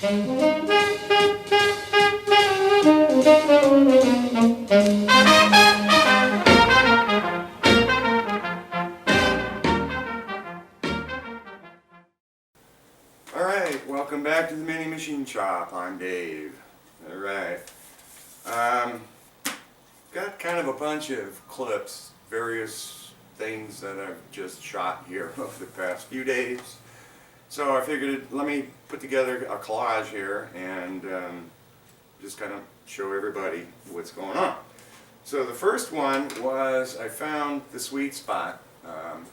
Alright, welcome back to the Mini Machine Shop. I'm Dave. Alright. Got kind of a bunch of clips, various things that I've just shot here over the past few days. So I figured, let me put together a collage here and just kind of show everybody what's going on. So the first one was I found the sweet spot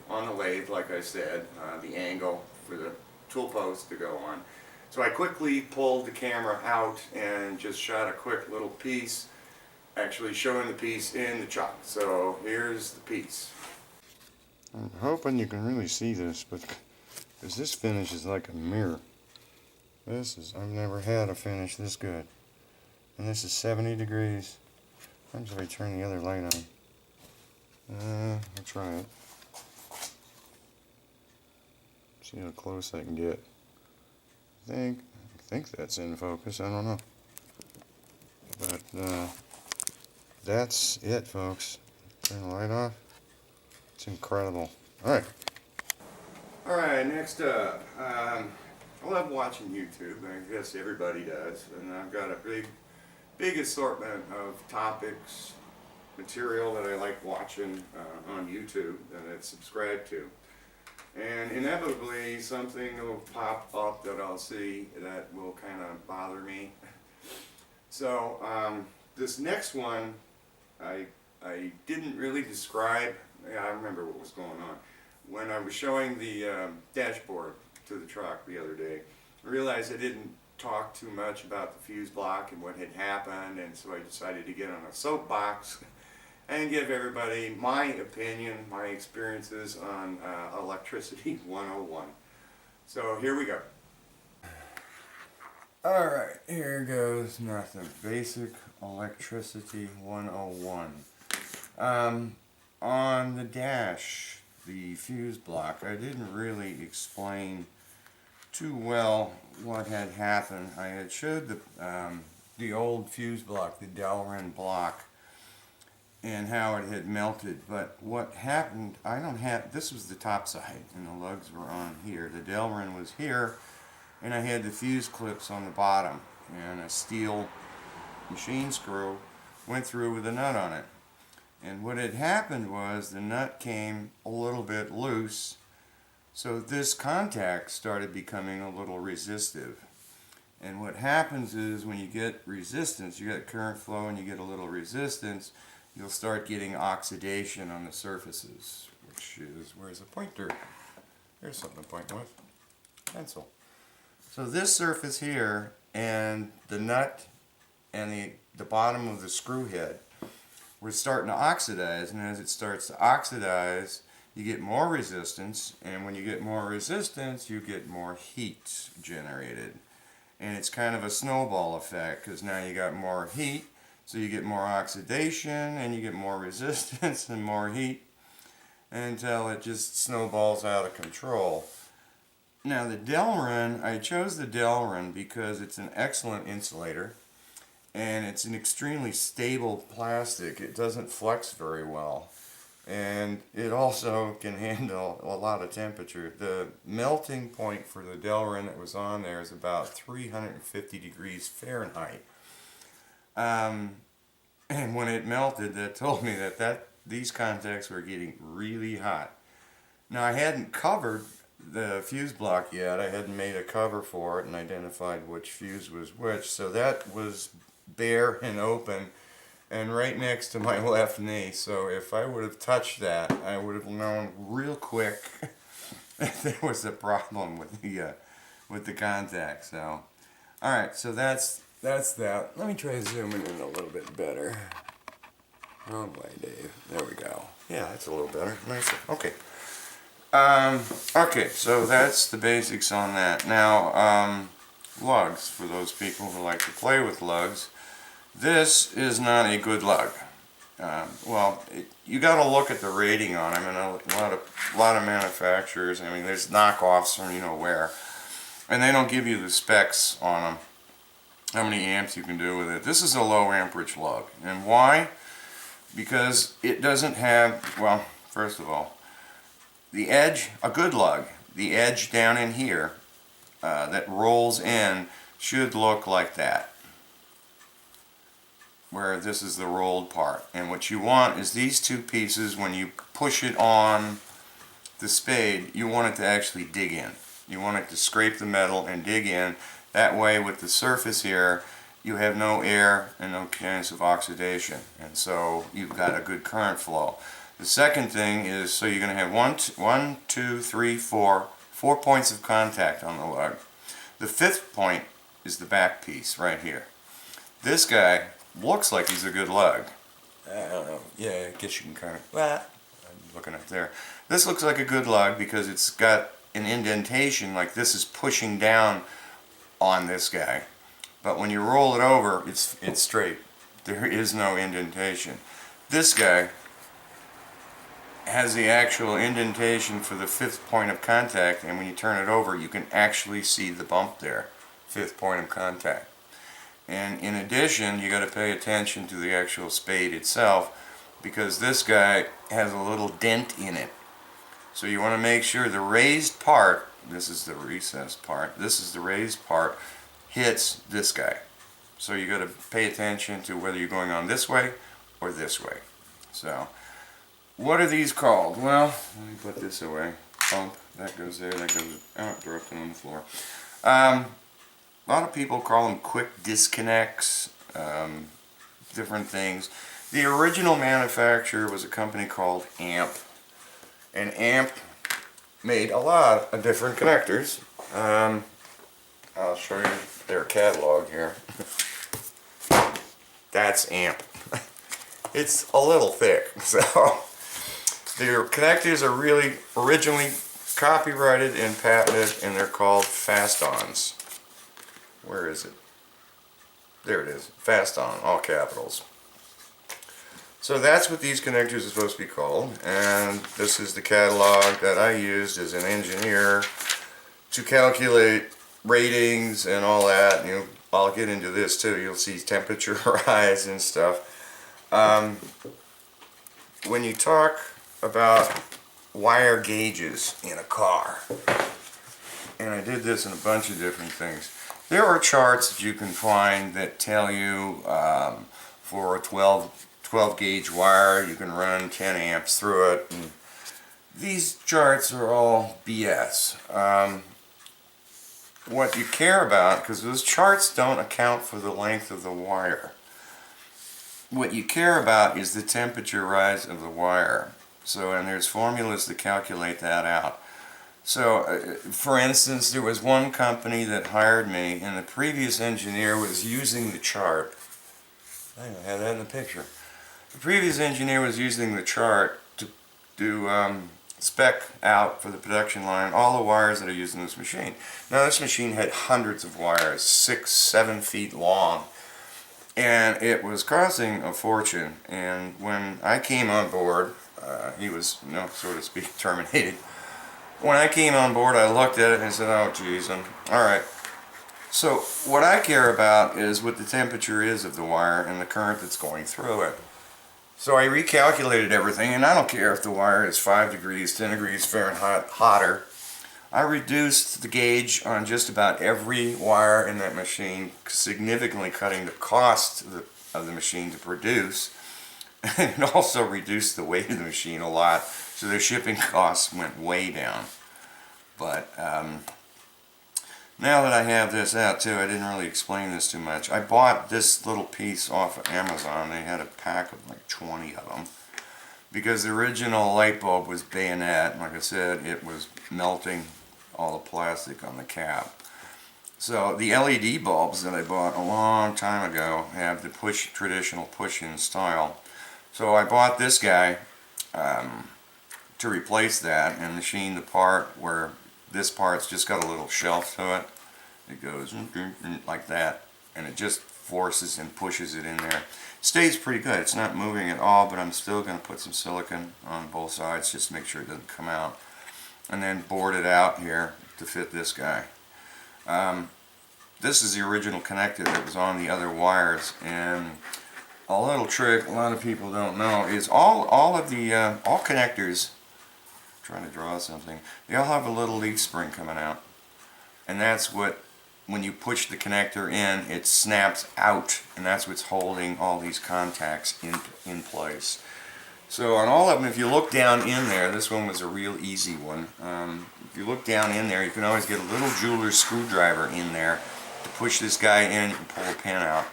on the lathe, like I said, the angle for the tool post to go on. So I quickly pulled the camera out and just shot a quick little piece, actually showing the piece in the chuck. So here's the piece. I'm hoping you can really see this, because this finish is like a mirror. I've never had a finish this good. And this is 70 degrees. I'm just going to turn the other light on. I'll try it. See how close I can get. I think that's in focus. I don't know. But that's it, folks. Turn the light off. It's incredible. Alright. Alright, next up. I love watching YouTube. I guess everybody does. And I've got a big assortment of topics, material that I like watching on YouTube that I subscribe to. And inevitably something will pop up that I'll see that will kind of bother me. So this next one I didn't really describe. I remember what was going on. When I was showing the dashboard to the truck the other day, I realized I didn't talk too much about the fuse block and what had happened, and so I decided to get on a soapbox and give everybody my opinion, my experiences on Electricity 101. So here we go. Alright, here goes nothing. Basic Electricity 101. On the dash, the fuse block, I didn't really explain too well what had happened. I had showed the old fuse block, the Delrin block, and how it had melted, but what happened, this was the top side, and the lugs were on here. The Delrin was here, and I had the fuse clips on the bottom, and a steel machine screw went through with a nut on it. And what had happened was the nut came a little bit loose, so this contact started becoming a little resistive. And what happens is when you get resistance, you get current flow and you get a little resistance, you'll start getting oxidation on the surfaces, which is, where's the pointer? There's something to point with. Pencil. So this surface here and the nut and the bottom of the screw head were starting to oxidize, and as it starts to oxidize, you get more resistance, and when you get more resistance, you get more heat generated. And it's kind of a snowball effect, because now you got more heat, so you get more oxidation, and you get more resistance and more heat, until it just snowballs out of control. Now the Delrin, I chose the Delrin because it's an excellent insulator, and it's an extremely stable plastic. It doesn't flex very well, and it also can handle a lot of temperature. The melting point for the Delrin that was on there is about 350 degrees Fahrenheit. And when it melted, that told me that these contacts were getting really hot. Now I hadn't covered the fuse block yet. I hadn't made a cover for it and identified which fuse was which, so that was bare and open and right next to my left knee. So if I would have touched that, I would have known real quick that there was a problem with the contact. So, all right, so that's that. Let me try zooming in a little bit better. Wrong way, Dave. There we go. Yeah, that's a little better. Nicer. Okay. Okay, so that's the basics on that. Now, lugs, for those people who like to play with lugs, this is not a good lug. You got to look at the rating on them, and a lot of manufacturers. I mean, there's knockoffs from you know where, and they don't give you the specs on them, how many amps you can do with it. This is a low amperage lug. And why? Because it doesn't have, well, first of all, the edge, a good lug, the edge down in here that rolls in should look like that, where this is the rolled part. And what you want is these two pieces, when you push it on the spade, you want it to actually dig in. You want it to scrape the metal and dig in. That way, with the surface here, you have no air and no chance of oxidation, and so you've got a good current flow. The second thing is, so you're going to have four points of contact on the lug. The fifth point is the back piece right here. This guy looks like he's a good lug. I don't know. Yeah, I guess you can kind of. Well, I'm looking up there. This looks like a good lug because it's got an indentation, like this is pushing down on this guy. But when you roll it over, it's straight. There is no indentation. This guy has the actual indentation for the fifth point of contact, and when you turn it over, you can actually see the bump there, fifth point of contact. And in addition, you got to pay attention to the actual spade itself, because this guy has a little dent in it. So you want to make sure the raised part, this is the recessed part, this is the raised part, hits this guy. So you got to pay attention to whether you're going on this way or this way. So what are these called? Well, let me put this away. Bump, that goes there, that goes out, dropped it on the floor. A lot of people call them quick disconnects, different things. The original manufacturer was a company called Amp, and Amp made a lot of different connectors. I'll show you their catalog here. That's Amp. It's a little thick, so their connectors are really originally copyrighted and patented, and they're called Fast-Ons. Where is it? There it is. Fast-On, all capitals. So that's what these connectors are supposed to be called, and this is the catalog that I used as an engineer to calculate ratings and all that. And I'll get into this too. You'll see temperature rise and stuff. When you talk about wire gauges in a car, and I did this in a bunch of different things, there are charts that you can find that tell you for a 12 gauge wire you can run 10 amps through it. And these charts are all BS. What you care about, because those charts don't account for the length of the wire, what you care about is the temperature rise of the wire. So, and there's formulas to calculate that out. So, for instance, there was one company that hired me, and the previous engineer was using the chart. I don't have that in the picture. The previous engineer was using the chart to do spec out for the production line all the wires that are used in this machine. Now, this machine had hundreds of wires, 6-7 feet long, and it was costing a fortune. And when I came on board, he was, so to speak, terminated. When I came on board, I looked at it and I said, oh geez, alright. So what I care about is what the temperature is of the wire and the current that's going through it. So I recalculated everything, and I don't care if the wire is 5 degrees, 10 degrees Fahrenheit hotter. I reduced the gauge on just about every wire in that machine, significantly cutting the cost of the machine to produce, and also reduced the weight of the machine a lot, so their shipping costs went way down. But now that I have this out too, I didn't really explain this too much. I bought this little piece off of Amazon. They had a pack of like 20 of them, because the original light bulb was bayonet. Like I said, it was melting all the plastic on the cap. So the LED bulbs that I bought a long time ago have the traditional push-in style. So I bought this guy to replace that and machine the part where this part's just got a little shelf to it. It goes like that, and it just forces and pushes it in there. Stays pretty good. It's not moving at all, but I'm still going to put some silicone on both sides just to make sure it doesn't come out, and then board it out here to fit this guy. This is the original connector that was on the other wires, and a little trick a lot of people don't know is all connectors, trying to draw something, they all have a little leaf spring coming out, and that's what, when you push the connector in, it snaps out, and that's what's holding all these contacts in place. So on all of them, if you look down in there, this one was a real easy one. If you look down in there, you can always get a little jeweler's screwdriver in there to push this guy in and pull a pin out.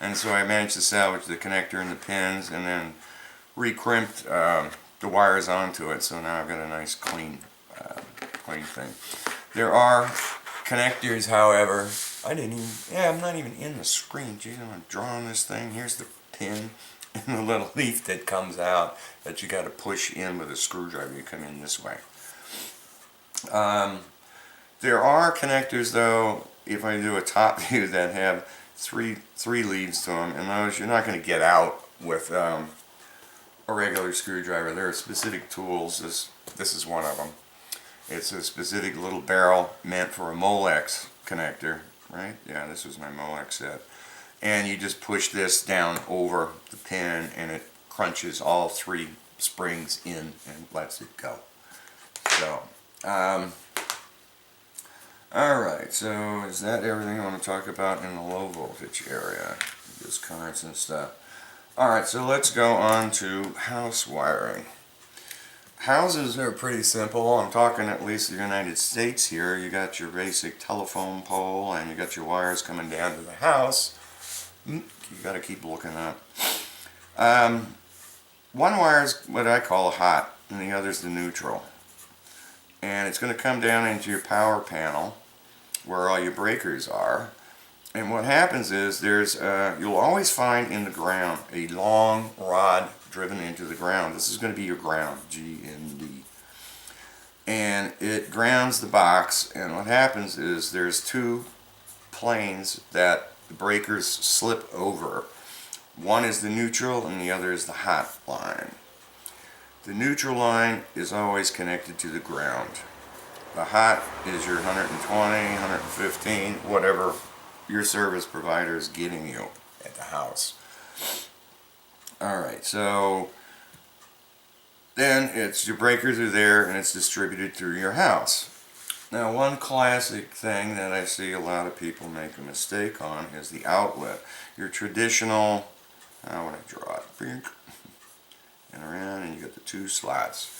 And so I managed to salvage the connector and the pins, and then re-crimped the wires onto it. So now I've got a nice clean thing. There are connectors, however, I'm not even in the screen. Geez, I'm drawing this thing. Here's the pin and the little leaf that comes out that you got to push in with a screwdriver. You come in this way. There are connectors, though, if I do a top view, that have three leads to them, and those you're not going to get out with a regular screwdriver. There are specific tools. This is one of them. It's a specific little barrel meant for a Molex connector, right? Yeah, this was my Molex set. And you just push this down over the pin, and it crunches all three springs in and lets it go. So, alright, so is that everything I want to talk about in the low voltage area? Just currents and stuff. Alright, so let's go on to house wiring. Houses are pretty simple. I'm talking at least the United States here. You got your basic telephone pole, and you got your wires coming down to the house. You got to keep looking up. One wire is what I call hot, and the other is the neutral. And it's going to come down into your power panel, where all your breakers are. And what happens is you'll always find in the ground a long rod driven into the ground. This is going to be your ground, GND. And it grounds the box, and what happens is there's two planes that the breakers slip over. One is the neutral and the other is the hot line. The neutral line is always connected to the ground. The hot is your 120, 115, whatever your service provider is giving you at the house. Alright, so then your breakers are there, and it's distributed through your house. Now, one classic thing that I see a lot of people make a mistake on is the outlet. Your traditional, how would I draw it? And around, and you got the two slots.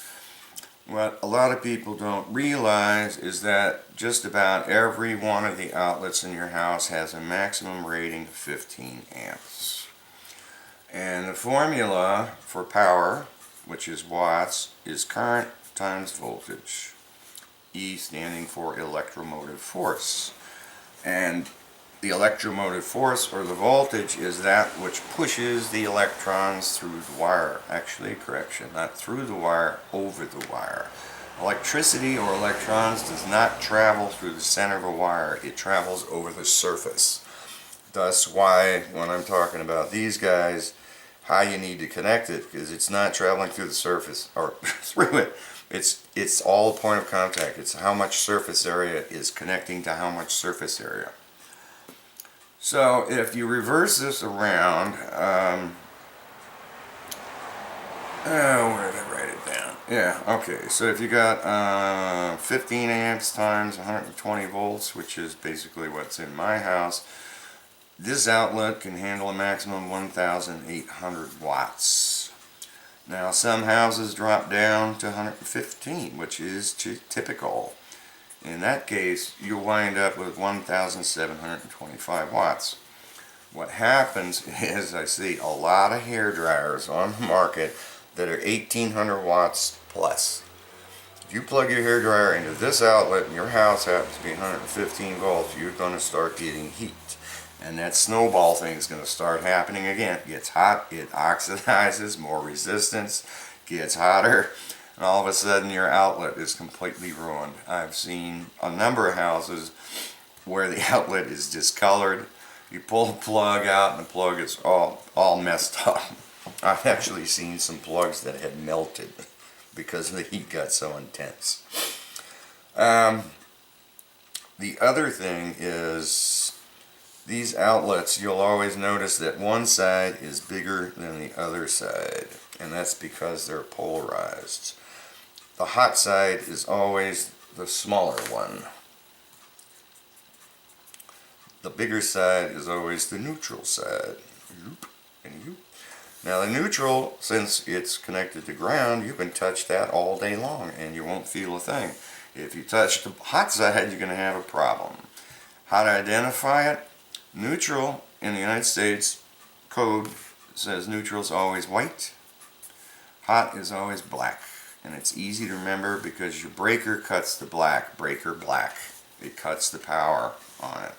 What a lot of people don't realize is that just about every one of the outlets in your house has a maximum rating of 15 amps. And the formula for power, which is watts, is current times voltage. E standing for electromotive force. And the electromotive force, or the voltage, is that which pushes the electrons through the wire. Actually, correction, not through the wire, over the wire. Electricity or electrons does not travel through the center of a wire. It travels over the surface. Thus why, when I'm talking about these guys, how you need to connect it, because it's not traveling through the surface, or through it. It's all a point of contact. It's how much surface area is connecting to how much surface area. So if you reverse this around, where did I write it down? Yeah, okay, so if you got 15 amps times 120 volts, which is basically what's in my house, this outlet can handle a maximum 1,800 watts. Now, some houses drop down to 115, which is typical. In that case, you'll wind up with 1,725 watts. What happens is I see a lot of hair dryers on the market that are 1,800 watts plus. If you plug your hair dryer into this outlet and your house happens to be 115 volts, you're going to start getting heat. And that snowball thing is going to start happening again. It gets hot, it oxidizes, more resistance, gets hotter, and all of a sudden your outlet is completely ruined. I've seen a number of houses where the outlet is discolored. You pull the plug out and the plug is all messed up. I've actually seen some plugs that had melted because the heat got so intense. The other thing is these outlets, you'll always notice that one side is bigger than the other side, and that's because they're polarized. The hot side is always the smaller one. The bigger side is always the neutral side. Now the neutral, since it's connected to ground, you can touch that all day long and you won't feel a thing. If you touch the hot side, you're going to have a problem. How to identify it? Neutral in the United States code says neutral is always white, hot is always black. And it's easy to remember because your breaker cuts the black, breaker black. It cuts the power on it.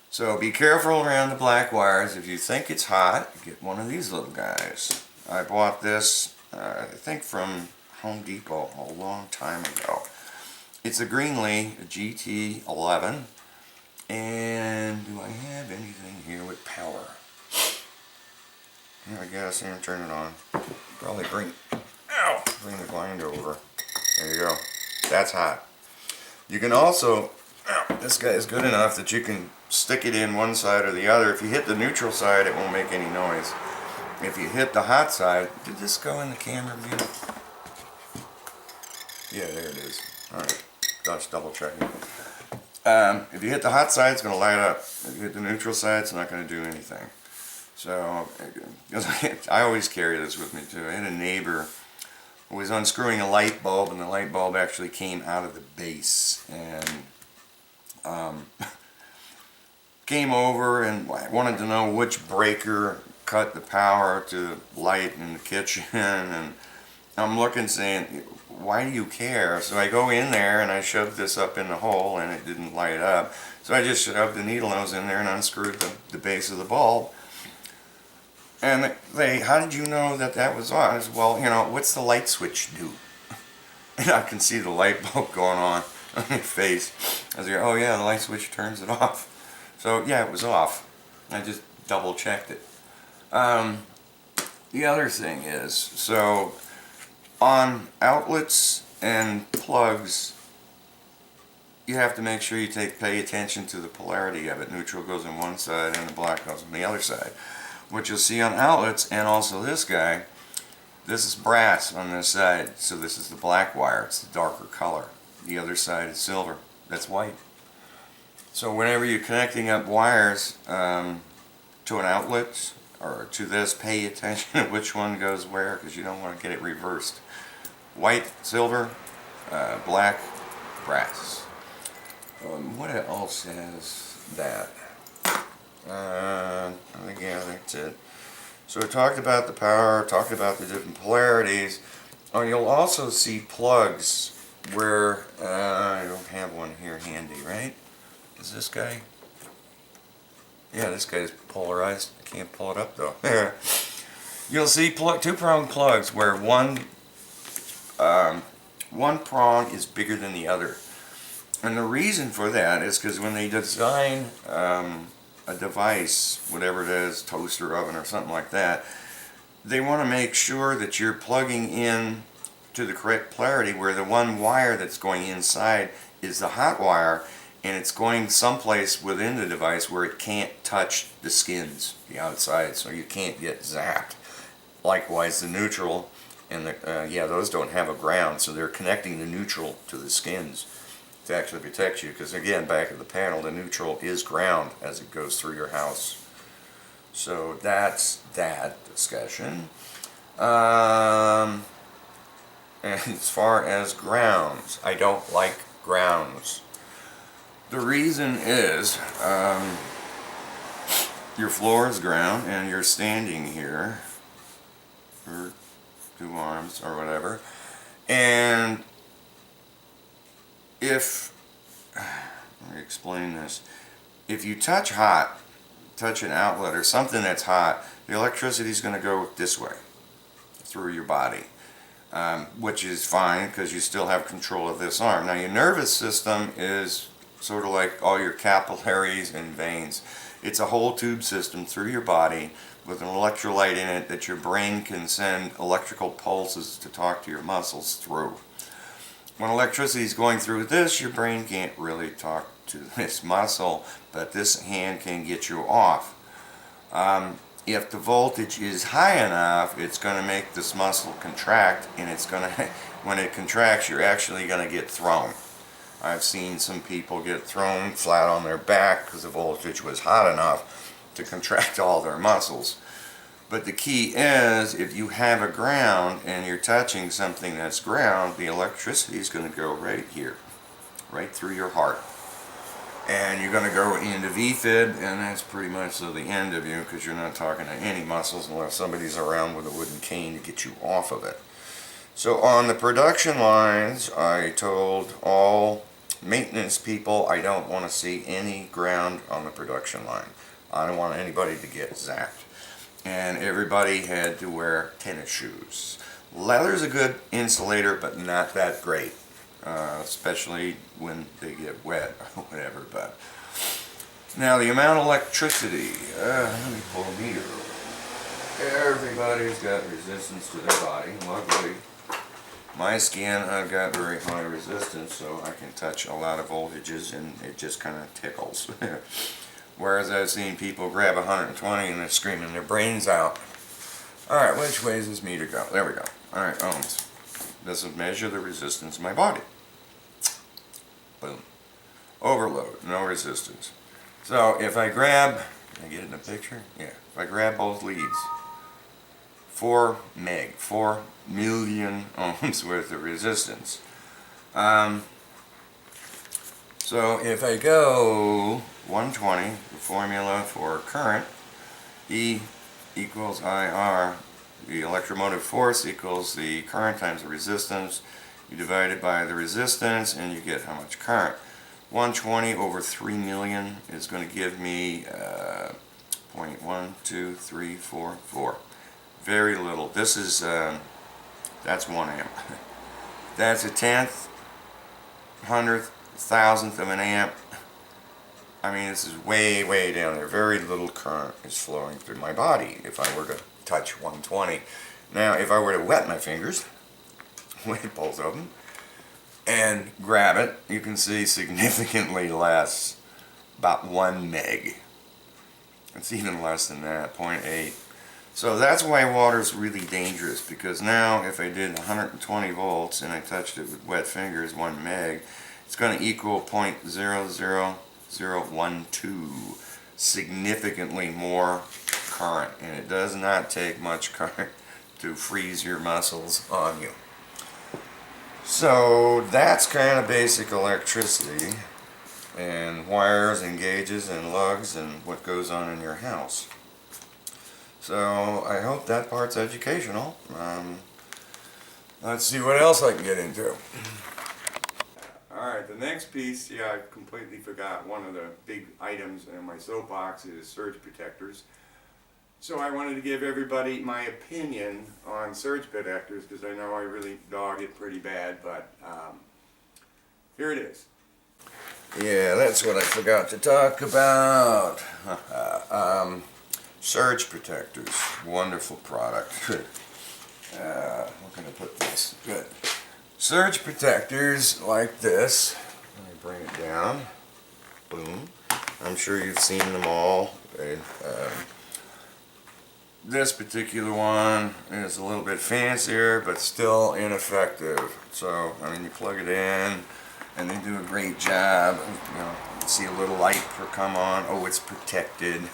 So be careful around the black wires. If you think it's hot, get one of these little guys. I bought this, I think from Home Depot a long time ago. It's a Greenlee GT11. And do I have anything here with power? Yeah, I guess. Here, turn it on. Probably bring the blind over. There you go. That's hot. You can also, this guy is good enough that you can stick it in one side or the other. If you hit the neutral side, it won't make any noise. If you hit the hot side, did this go in the camera view? Yeah, there it is. Alright, just double checking. If you hit the hot side, it's going to light up. If you hit the neutral side, it's not going to do anything. So, I always carry this with me too. I had a neighbor who was unscrewing a light bulb, and the light bulb actually came out of the base. And came over and wanted to know which breaker cut the power to light in the kitchen. And I'm looking saying, why do you care? So I go in there and I shoved this up in the hole and it didn't light up. So I just shoved the needle nose in there and unscrewed the base of the bulb. And they, how did you know that that was on? I said, well, you know, what's the light switch do? And I can see the light bulb going on your face. I was like, oh yeah, the light switch turns it off. So yeah, it was off. I just double checked it. The other thing is, so on outlets and plugs, you have to make sure you pay attention to the polarity of it. Neutral goes on one side and the black goes on the other side. What you'll see on outlets, and also this guy, this is brass on this side, so this is the black wire, it's the darker color. The other side is silver, that's white. So whenever you're connecting up wires to an outlet or to this, pay attention to which one goes where, because you don't want to get it reversed. White, silver, black, brass. What else has that? I think, yeah, that's it. So we talked about the power, talked about the different polarities. Oh, you'll also see plugs where, I don't have one here handy, right? Is this guy? Yeah, this guy's polarized. I can't pull it up though. You'll see two-prong plugs where one prong is bigger than the other. And the reason for that is because when they design a device, whatever it is, toaster, oven, or something like that, they want to make sure that you're plugging in to the correct polarity where the one wire that's going inside is the hot wire, and it's going someplace within the device where it can't touch the skins, the outside, so you can't get zapped. Likewise, the neutral and the, yeah, those don't have a ground, so they're connecting the neutral to the skins to actually protect you, because again, back at the panel, the neutral is ground as it goes through your house. So that's that discussion. And as far as grounds, I don't like grounds. The reason is your floor is ground and you're standing here for 2 arms or whatever, and if, let me explain this, if you touch an outlet or something that's hot, the electricity is going to go this way through your body, which is fine because you still have control of this arm. Now your nervous system is sort of like all your capillaries and veins. It's a whole tube system through your body with an electrolyte in it that your brain can send electrical pulses to talk to your muscles through. when electricity is going through this, your brain can't really talk to this muscle, but this hand can get you off. If the voltage is high enough, it's going to make this muscle contract, and it's going to, when it contracts, you're actually going to get thrown. I've seen some people get thrown flat on their back because the voltage was hot enough to contract all their muscles. But the key is, if you have a ground and you're touching something that's ground, the electricity is going to go right here, right through your heart. And you're going to go into VFib, and that's pretty much the end of you, because you're not talking to any muscles unless somebody's around with a wooden cane to get you off of it. So on the production lines, I told all maintenance people I don't want to see any ground on the production line. I don't want anybody to get zapped. And everybody had to wear tennis shoes. Leather's a good insulator, but not that great. Especially when they get wet or whatever. But now the amount of electricity, let me pull a meter. Everybody's got resistance to their body. Luckily, my skin, I've got very high resistance, so I can touch a lot of voltages and it just kind of tickles. Whereas I've seen people grab 120 and they're screaming their brains out. Alright, which way does this meter go? There we go. Alright, ohms. This will measure the resistance of my body. Boom. Overload, no resistance. So if I grab, can I get it in a picture? Yeah. If I grab both leads, 4 million ohms worth of resistance. So if I go 120, the formula for current, E equals IR, the electromotive force equals the current times the resistance. You divide it by the resistance and you get how much current. 120 over 3 million is going to give me 0.12344. Very little. This is, that's 1 amp. That's a tenth, hundredth, thousandth of an amp. I mean, this is way, way down there. Very little current is flowing through my body if I were to touch 120. Now, if I were to wet my fingers, wet both of them, and grab it, you can see significantly less, about 1 meg. It's even less than that, 0.8. So that's why water is really dangerous, because now if I did 120 volts and I touched it with wet fingers, 1 meg, it's going to equal 0.00012, significantly more current, and it does not take much current to freeze your muscles on you. So that's kind of basic electricity, and wires and gauges and lugs and what goes on in your house. So I hope that part's educational. Let's see what else I can get into. Alright, the next piece, yeah, I completely forgot one of the big items in my soapbox is surge protectors. So I wanted to give everybody my opinion on surge protectors, because I know I really dog it pretty bad, but here it is. Yeah, that's what I forgot to talk about. Surge protectors, wonderful product. Where can I put this? Good. Surge protectors like this. Let me bring it down. Boom. I'm sure you've seen them all. This particular one is a little bit fancier, but still ineffective. So, I mean, you plug it in, and they do a great job. You know, see a little light come on. Oh, it's protected.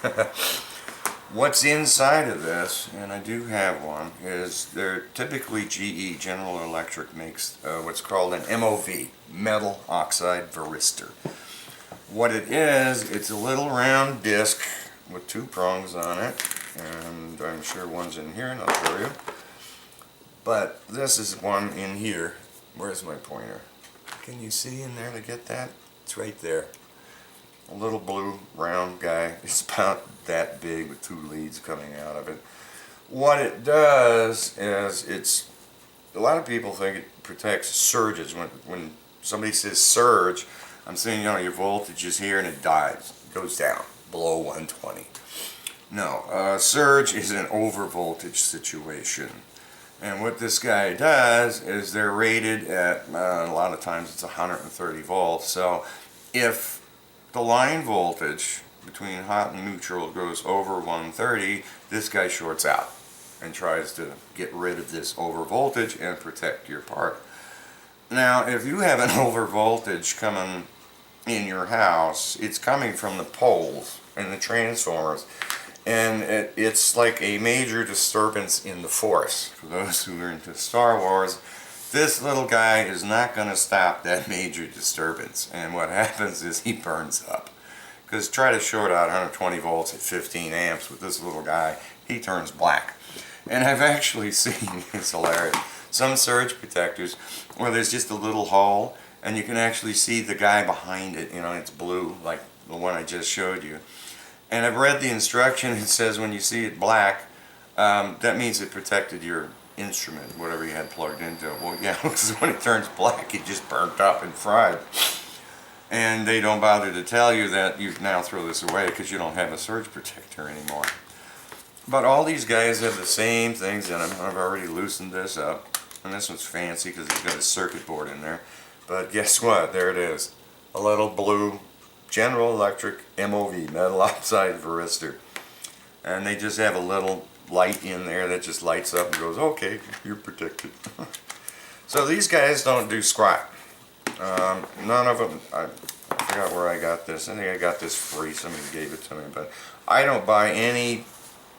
What's inside of this, and I do have one, is they're typically GE, General Electric, makes what's called an MOV, metal oxide varistor. What it is, it's a little round disc with 2 prongs on it, and I'm sure one's in here, and I'll show you. But this is one in here. Where's my pointer? Can you see in there to get that? It's right there. A little blue round guy. It's about that big with 2 leads coming out of it. What it does is a lot of people think it protects surges. When somebody says surge, I'm saying, you know, your voltage is here and it dies. It goes down below 120. No, surge is an over voltage situation. And what this guy does is they're rated at, a lot of times it's 130 volts. So if the line voltage between hot and neutral goes over 130, this guy shorts out and tries to get rid of this over voltage and protect your part. Now, if you have an over voltage coming in your house, it's coming from the poles and the transformers, and it's like a major disturbance in the force. For those who are into Star Wars, this little guy is not going to stop that major disturbance, and what happens is he burns up. Because try to short out 120 volts at 15 amps with this little guy, he turns black. And I've actually seen, it's hilarious, some surge protectors where there's just a little hole and you can actually see the guy behind it, you know, it's blue like the one I just showed you. And I've read the instruction, it says when you see it black, that means it protected your instrument, whatever you had plugged into it. Well, yeah, because when it turns black, it just burnt up and fried. And they don't bother to tell you that you now throw this away because you don't have a surge protector anymore. But all these guys have the same things in them. I've already loosened this up. And this one's fancy because it's got a circuit board in there. But guess what? There it is. A little blue General Electric MOV, metal oxide varistor. And they just have a little light in there that just lights up and goes, okay, you're protected. So these guys don't do squat. None of them, I forgot where I got this. I think I got this free, somebody gave it to me. But I don't buy any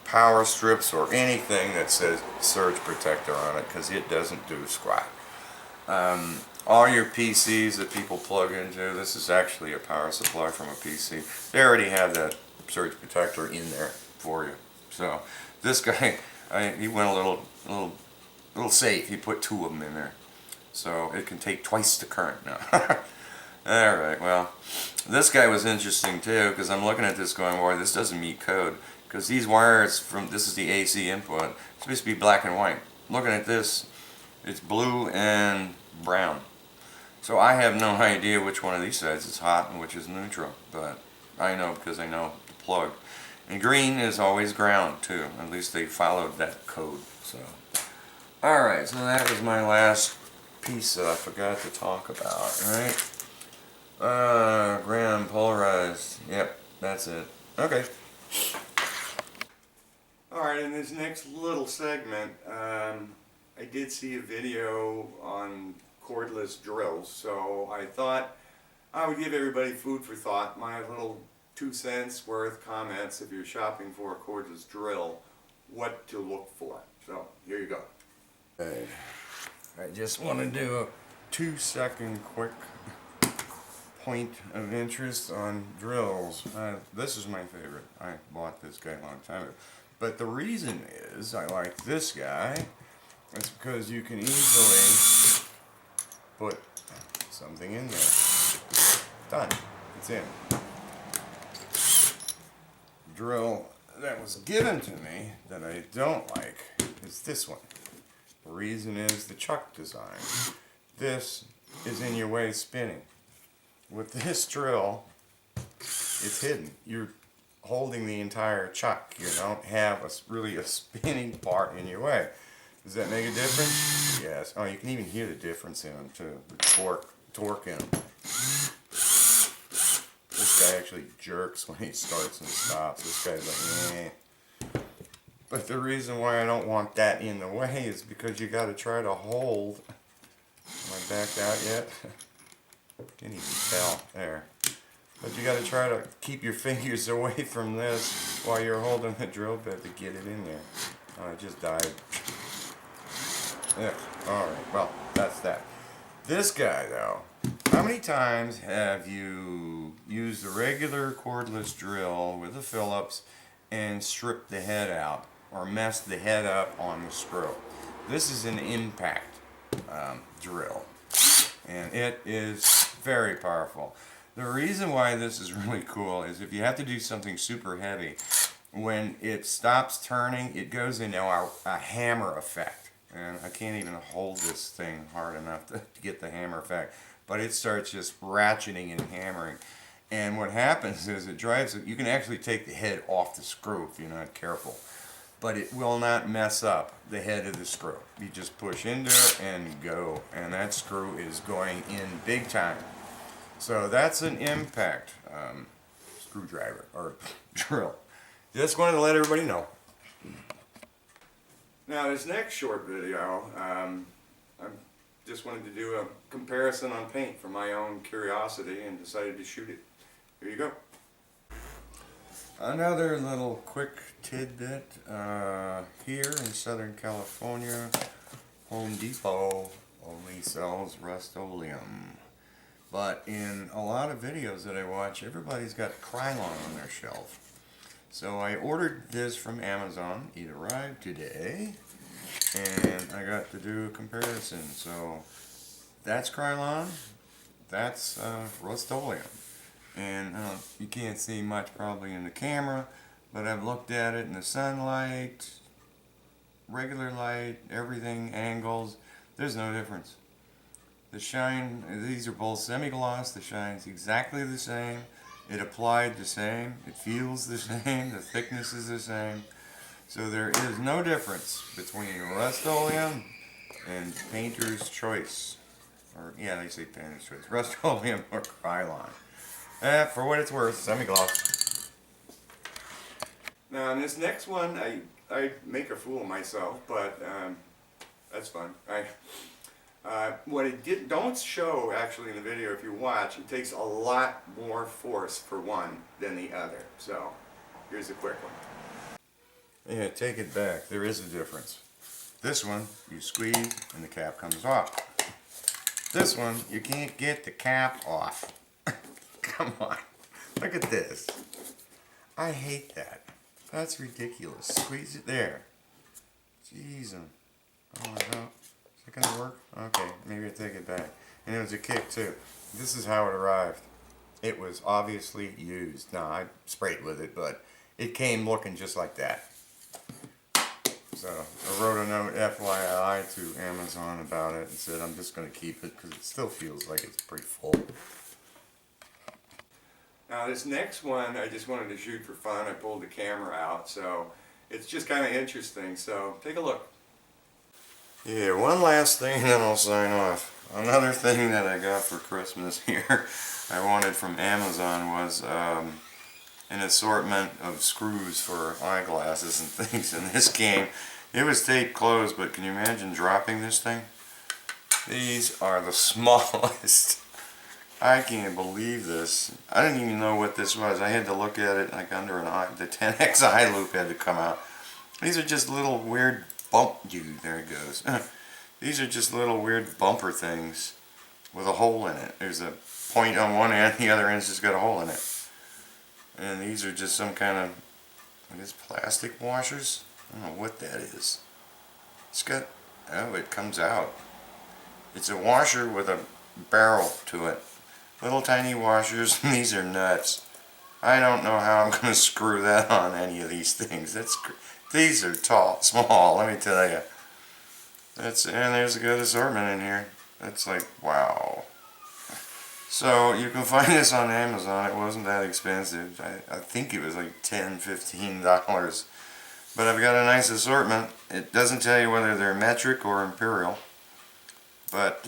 power strips or anything that says surge protector on it because it doesn't do squat. All your PCs that people plug into, this is actually a power supply from a PC. They already have that surge protector in there for you. So this guy, he went a little safe. He put 2 of them in there, so it can take twice the current now. All right. Well, this guy was interesting too because I'm looking at this going, boy, this doesn't meet code because these wires from this is the AC input. It's supposed to be black and white. Looking at this, it's blue and brown. So I have no idea which one of these sides is hot and which is neutral, but I know because I know the plug. And green is always ground too. At least they followed that code. So, all right. So that was my last piece that I forgot to talk about. Right? Ground polarized. Yep, that's it. Okay. All right. In this next little segment, I did see a video on cordless drills, so I thought I would give everybody food for thought, my little 2 cents worth comments if you're shopping for a cordless drill, what to look for. So here you go. Okay. I just want to do a 2-second quick point of interest on drills. This is my favorite. I bought this guy a long time ago. But the reason is I like this guy. It's because you can easily put something in there. Done. It's in. Drill that was given to me that I don't like is this one. The reason is the chuck design. This is in your way spinning. With this drill, it's hidden. You're holding the entire chuck. You don't have really a spinning part in your way. Does that make a difference? Yes. Oh, you can even hear the difference in them too. The torque in them. This guy actually jerks when he starts and stops. This guy's like, eh. But the reason why I don't want that in the way is because you got to try to hold. Am I backed out yet? Can't even tell. There. But you got to try to keep your fingers away from this while you're holding the drill bit to get it in there. Oh, I just died. Yeah. Alright, well, that's that. This guy, though, how many times have you used a regular cordless drill with a Phillips and stripped the head out or messed the head up on the screw? This is an impact drill, and it is very powerful. The reason why this is really cool is if you have to do something super heavy, when it stops turning, it goes into a hammer effect. And I can't even hold this thing hard enough to get the hammer effect. But it starts just ratcheting and hammering. And what happens is it drives it. You can actually take the head off the screw if you're not careful. but it will not mess up the head of the screw. You just push into it and go, and that screw is going in big time. So that's an impact screwdriver or drill. Just wanted to let everybody know. Now this next short video, I just wanted to do a comparison on paint for my own curiosity and decided to shoot it. Here you go. Another little quick tidbit, here in Southern California, Home Depot only sells Rust-Oleum. But in a lot of videos that I watch, everybody's got Krylon on their shelf. So I ordered this from Amazon. It arrived today, and I got to do a comparison. So that's Krylon, that's Rust-Oleum. And you can't see much probably in the camera, but I've looked at it in the sunlight, regular light, everything, angles. There's no difference. The shine, these are both semi-gloss, the shine's exactly the same. It applied the same, it feels the same, the thickness is the same. So there is no difference between Rust-Oleum and Painter's Choice. Or, yeah, they say Painter's Choice. Rust-Oleum or Krylon. For what it's worth, semi-gloss. Now in this next one, I make a fool of myself, but that's fun. What it don't show actually in the video, if you watch, it takes a lot more force for one than the other. So here's a quick one. Yeah, take it back. There is a difference. This one, you squeeze and the cap comes off. This one, you can't get the cap off. Come on, look at this. I hate that. That's ridiculous. Squeeze it there. Jeez. Oh, no. Is it gonna work? Okay, maybe I take it back. And it was a kick too. This is how it arrived. It was obviously used. Now I sprayed with it, but it came looking just like that. So I wrote a note FYI to Amazon about it and said I'm just going to keep it because it still feels like it's pretty full. Now this next one I just wanted to shoot for fun. I pulled the camera out, so it's just kind of interesting. So take a look. Yeah, one last thing and then I'll sign off. Another thing that I got for Christmas here I wanted from Amazon was an assortment of screws for eyeglasses and things. In this game it was taped closed, but can you imagine dropping this thing? These are the smallest. I can't believe this. I didn't even know what this was. I had to look at it like under an eye. The 10x eye loop had to come out. These are just little weird there it goes. These are just little weird bumper things with a hole in it. There's a point on one end, the other end's just got a hole in it. And these are just some kind of, what is plastic washers? I don't know what that is. It's got, oh, it comes out. It's a washer with a barrel to it. Little tiny washers. These are nuts. I don't know how I'm going to screw that on any of these things. These are small, let me tell you. And there's a good assortment in here. That's like, wow. So you can find this on Amazon. It wasn't that expensive. I think it was like $10, $15. But I've got a nice assortment. It doesn't tell you whether they're metric or imperial. But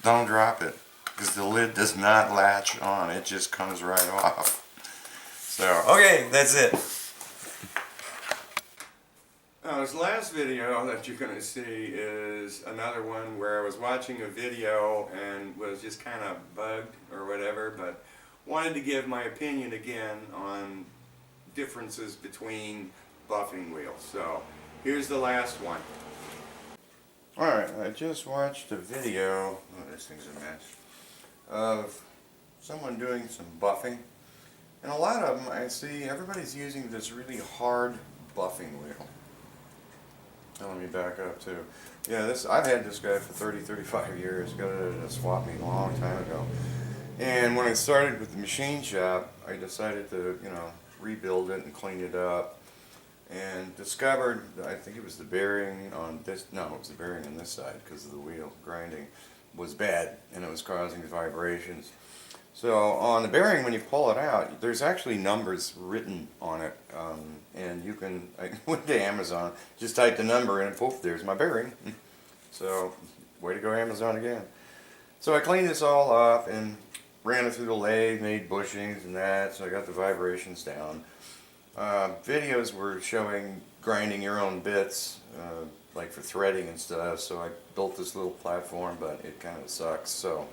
don't drop it, because the lid does not latch on. It just comes right off. So, okay, that's it. Now this last video that you're going to see is another one where I was watching a video and was just kind of bugged or whatever, but wanted to give my opinion again on differences between buffing wheels. So here's the last one. Alright, I just watched a video, oh this thing's a mess, of someone doing some buffing. And a lot of them I see everybody's using this really hard buffing wheel. Now let me back up too. Yeah, I've had this guy for 35 years. Got it at a swap meet a long time ago. And when I started with the machine shop, I decided to, rebuild it and clean it up. And discovered, I think it was the bearing on this, no, it was the bearing on this side because of the wheel grinding was bad and it was causing vibrations. So on the bearing, when you pull it out, there's actually numbers written on it, and you can, I went to Amazon, just type the number in, and poof, there's my bearing. So, way to go Amazon again. So I cleaned this all up and ran it through the lathe, made bushings and that, so I got the vibrations down. Videos were showing grinding your own bits, like for threading and stuff, so I built this little platform, but it kind of sucks, so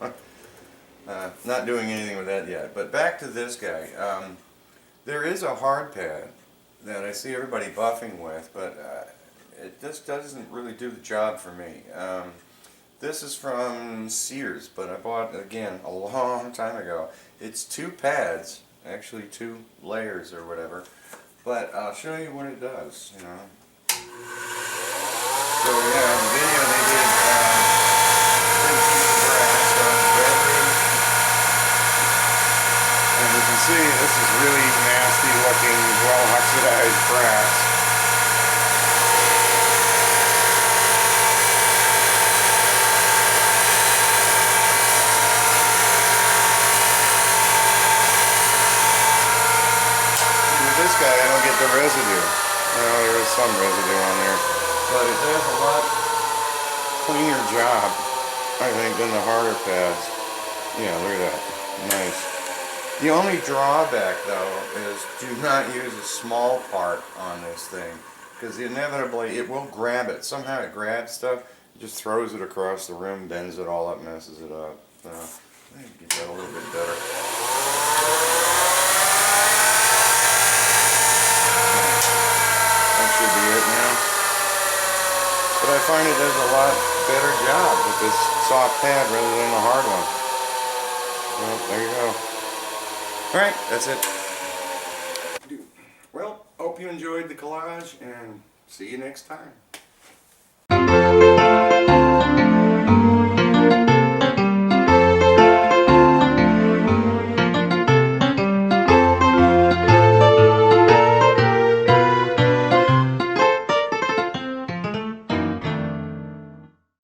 not doing anything with that yet. But back to this guy. There is a hard pad that I see everybody buffing with, but it just doesn't really do the job for me. This is from Sears, but I bought it again a long time ago. It's 2 pads, actually 2 layers or whatever, but I'll show you what it does, you know. So yeah, in the video they did big piece of brass, so very, and you can see this is really nasty looking, well oxidized brass. This guy, I don't get the residue. Well, there is some residue on there, but it does a lot cleaner job, I think, than the harder pads. Yeah, look at that. Nice. The only drawback, though, is do not use a small part on this thing, because inevitably it will grab it. Somehow it grabs stuff, it just throws it across the room, bends it all up, messes it up. Let me get that a little bit better. Should be it now. But I find it does a lot better job with this soft pad rather than the hard one. Well, there you go. Alright, that's it. Well, hope you enjoyed the collage and see you next time.